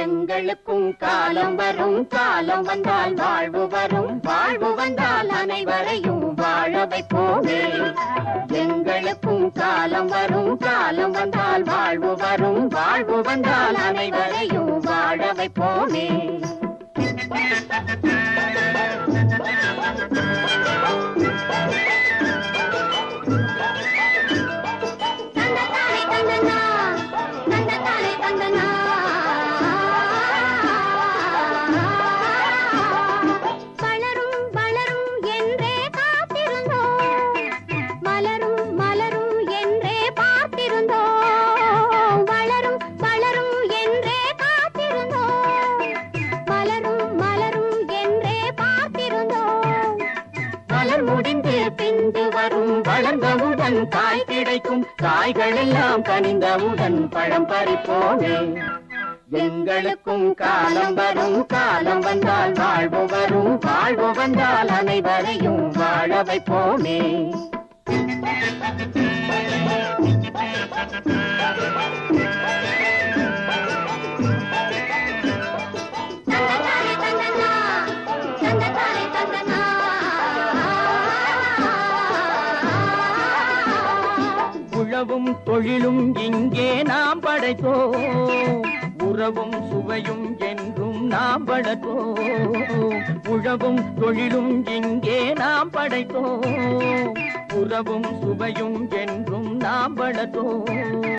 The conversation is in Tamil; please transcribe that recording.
எங்களுக்கும் காலம் வரும், காலம் வந்தால் வாழ்வு வரும், வாழ்வு வந்தால் அனைவரையும் வாழ வைப்போமே. எங்களுக்கும் காலம் வரும், காலம் வந்தால் வாழ்வு வரும், வாழ்வு வந்தால் அனைவரையும் வாழ வைப்போமே. முடிந்து பிந்து வரும், வளர்ந்தவுடன் காய் கிடைக்கும், காய்கள் எல்லாம் கனிந்தவுடன் பழம் பறிப்போமே. எங்களுக்கும் காலம் வரும், காலம் வந்தால் வாழ்வு வரும், வாழ்வு வந்தால் அனைவரையும் வாழ வைப்போமே. உழவும் தொழிலும் இங்கே நாம் படைத்தோம், உறவும் சுவையும் என்றும் நாம் வளர்த்தோம். உழவும் தொழிலும் இங்கே நாம் படைத்தோம், உறவும் சுவையும் என்றும் நாம் வளர்த்தோம்.